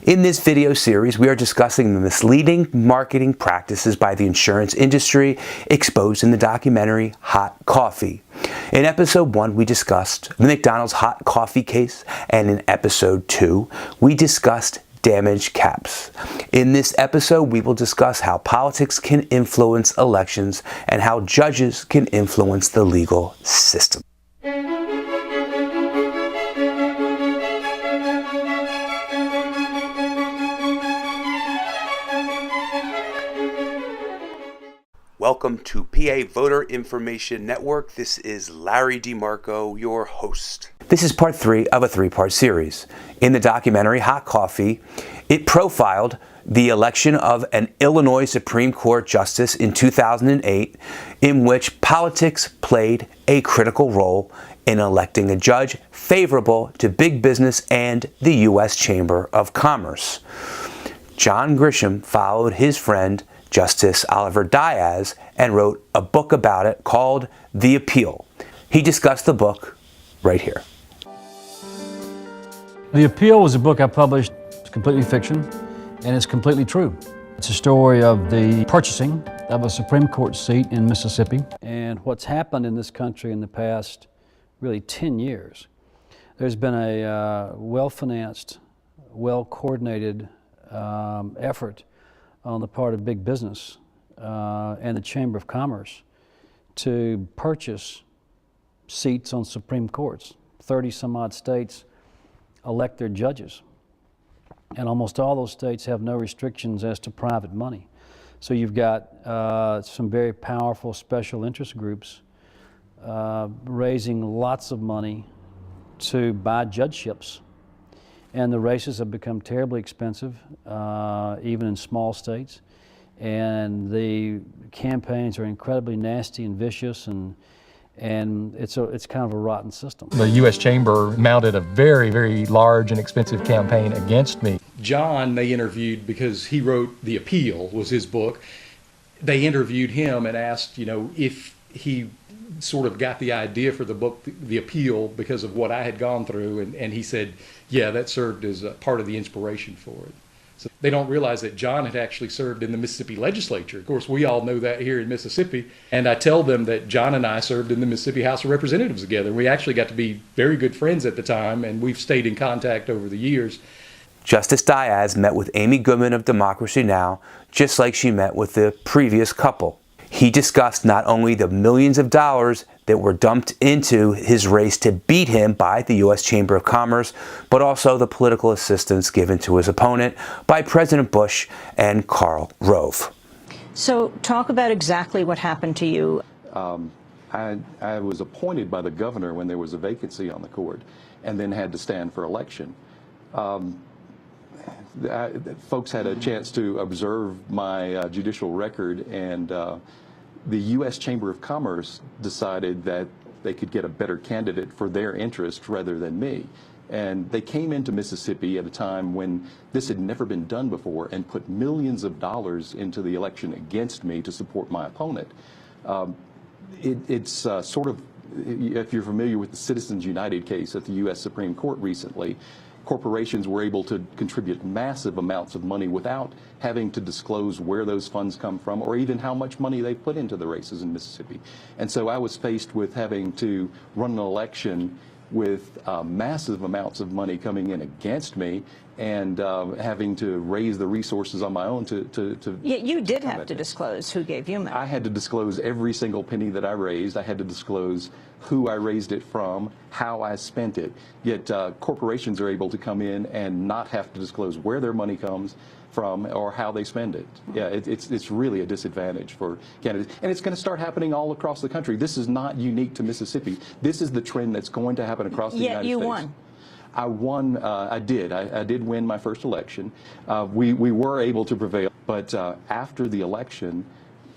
In this video series, we are discussing the misleading marketing practices by the insurance industry exposed in the documentary Hot Coffee. In episode 1, we discussed the McDonald's hot coffee case, and in episode 2, we discussed damage caps. In this episode, we will discuss how politics can influence elections and how judges can influence the legal system. Welcome to PA Voter Information Network. This is Larry DeMarco, your host. This is part 3 of a 3-part series. In the documentary Hot Coffee, it profiled the election of an Illinois Supreme Court justice in 2008, in which politics played a critical role in electing a judge favorable to big business and the U.S. Chamber of Commerce. John Grisham followed his friend Justice Oliver Diaz and wrote a book about it called The Appeal. He discussed the book right here. The Appeal was a book I published. It's completely fiction, and it's completely true. It's a story of the purchasing of a Supreme Court seat in Mississippi and what's happened in this country in the past really 10 years. There's been a well-financed, well-coordinated effort on the part of big business and the Chamber of Commerce to purchase seats on Supreme Courts. 30 some odd states elect their judges, and almost all those states have no restrictions as to private money. So you've got some very powerful special interest groups raising lots of money to buy judgeships. And the races have become terribly expensive, even in small states. And the campaigns are incredibly nasty and vicious, and it's kind of a rotten system. The U.S. Chamber mounted a very, very large and expensive campaign against me. John, they interviewed because he wrote The Appeal, was his book. They interviewed him and asked, if he sort of got the idea for the book, The Appeal, because of what I had gone through, and he said, yeah, that served as a part of the inspiration for it. So they don't realize that John had actually served in the Mississippi legislature. Of course, we all know that here in Mississippi, and I tell them that John and I served in the Mississippi House of Representatives together. We actually got to be very good friends at the time, and we've stayed in contact over the years. Justice Diaz met with Amy Goodman of Democracy Now!, just like she met with the previous couple. He discussed not only the millions of dollars that were dumped into his race to beat him by the U.S. Chamber of Commerce, but also the political assistance given to his opponent by President Bush and Karl Rove. So talk about exactly what happened to you. I was appointed by the governor when there was a vacancy on the court, and then had to stand for election. Folks had a chance to observe my judicial record, and the U.S. Chamber of Commerce decided that they could get a better candidate for their interest rather than me. And they came into Mississippi at a time when this had never been done before and put millions of dollars into the election against me to support my opponent. It's sort of, if you're familiar with the Citizens United case at the U.S. Supreme Court recently, corporations were able to contribute massive amounts of money without having to disclose where those funds come from or even how much money they put into the races in Mississippi. And so I was faced with having to run an election with massive amounts of money coming in against me, and having to raise the resources on my own to Yeah, you did have to disclose who gave you money. I had to disclose every single penny that I raised. I had to disclose who I raised it from, how I spent it. Yet corporations are able to come in and not have to disclose where their money comes from or how they spend it. Yeah, it's really a disadvantage for candidates. And it's going to start happening all across the country. This is not unique to Mississippi. This is the trend that's going to happen across the United States. Yet you won. I won. I did win my first election. We were able to prevail. But after the election,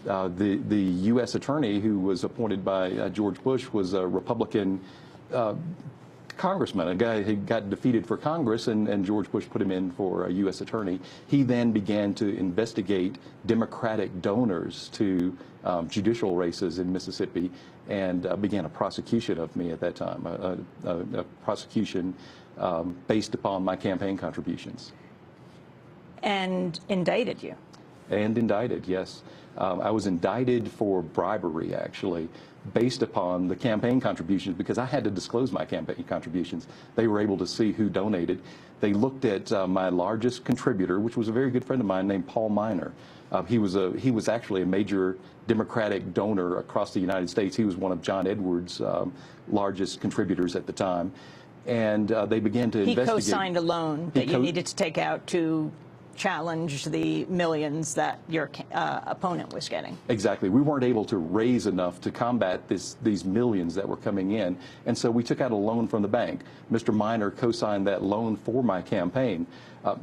the U.S. attorney who was appointed by George Bush was a Republican congressman, a guy who got defeated for Congress, and George Bush put him in for a U.S. attorney. He then began to investigate Democratic donors to judicial races in Mississippi, and began a prosecution of me at that time, a prosecution based upon my campaign contributions. And indicted you. And indicted, yes. I was indicted for bribery, actually, based upon the campaign contributions, because I had to disclose my campaign contributions. They were able to see who donated. They looked at my largest contributor, which was a very good friend of mine named Paul Miner. He was actually a major Democratic donor across the United States. He was one of John Edwards' largest contributors at the time. And they began to investigate. He co-signed a loan that you needed to take out to challenge the millions that your opponent was getting. Exactly. We weren't able to raise enough to combat these millions that were coming in, and so we took out a loan from the bank. Mr. Miner co-signed that loan for my campaign.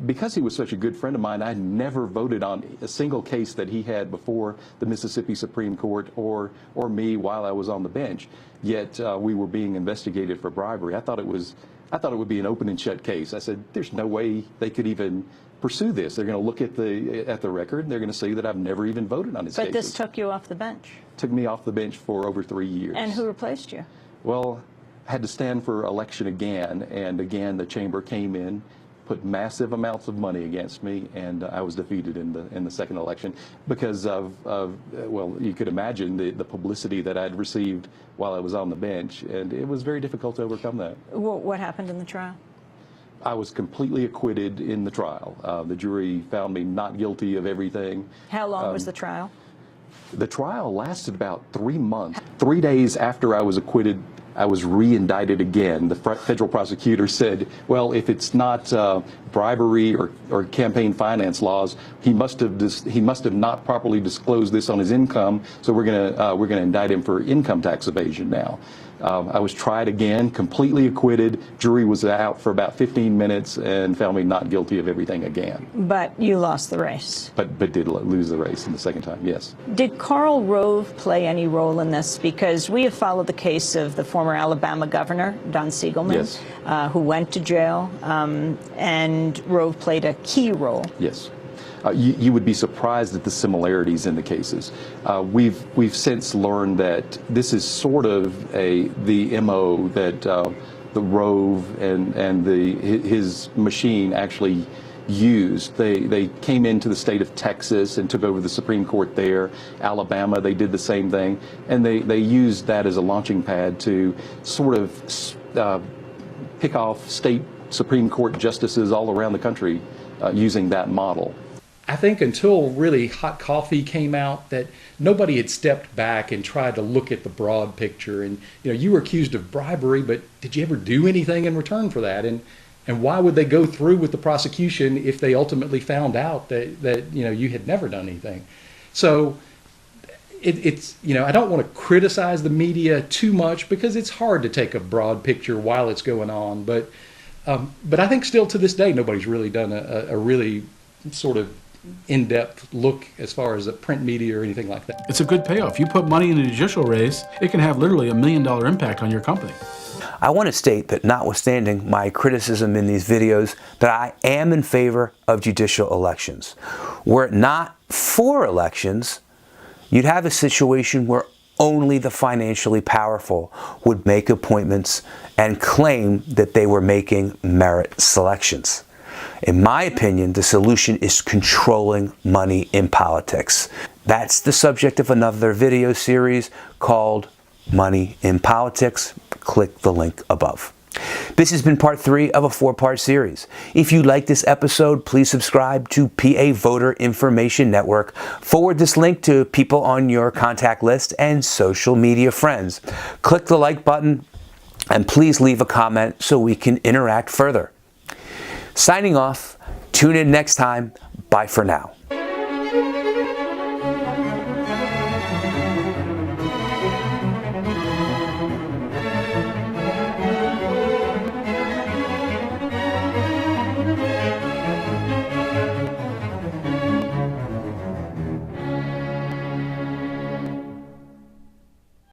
Because he was such a good friend of mine, I never voted on a single case that he had before the Mississippi Supreme Court or me while I was on the bench. Yet we were being investigated for bribery. I thought it would be an open and shut case. I said, there's no way they could even pursue this. They're going to look at the record, and they're going to see that I've never even voted on his cases. But this took you off the bench. Took me off the bench for over 3 years. And who replaced you? Well, I had to stand for election again, and again the chamber came in, put massive amounts of money against me, and I was defeated in the second election because of well, you could imagine the publicity that I'd received while I was on the bench, and it was very difficult to overcome that. What happened in the trial? I was completely acquitted in the trial. The jury found me not guilty of everything. How long was the trial? The trial lasted about 3 months. 3 days after I was acquitted, I was re-indicted again. The federal prosecutor said, well, if it's not bribery or campaign finance laws, he must have not properly disclosed this on his income, so we're gonna indict him for income tax evasion now. I was tried again, completely acquitted. Jury was out for about 15 minutes and found me not guilty of everything again. But you lost the race. But did lose the race in the second time, yes. Did Karl Rove play any role in this? Because we have followed the case of the former Alabama governor, Don Siegelman, yes, who went to jail, and Rove played a key role. Yes. You would be surprised at the similarities in the cases. We've since learned that this is sort of the MO that the Rove and his machine actually used. They came into the state of Texas and took over the Supreme Court there. Alabama, they did the same thing, and they used that as a launching pad to sort of pick off state Supreme Court justices all around the country using that model. I think until really Hot Coffee came out that nobody had stepped back and tried to look at the broad picture. And you were accused of bribery, but did you ever do anything in return for that? And why would they go through with the prosecution if they ultimately found out that you had never done anything? So it's I don't want to criticize the media too much because it's hard to take a broad picture while it's going on. But I think still to this day nobody's really done a really sort of in-depth look as far as the print media or anything like that. It's a good payoff. You put money in a judicial race, it can have literally $1 million impact on your company. I want to state that notwithstanding my criticism in these videos, that I am in favor of judicial elections. Were it not for elections, you'd have a situation where only the financially powerful would make appointments and claim that they were making merit selections. In my opinion, the solution is controlling money in politics. That's the subject of another video series called Money in Politics. Click the link above. This has been part 3 of a 4-part series. If you like this episode, please subscribe to PA Voter Information Network. Forward this link to people on your contact list and social media friends. Click the like button and please leave a comment so we can interact further. Signing off. Tune in next time. Bye for now.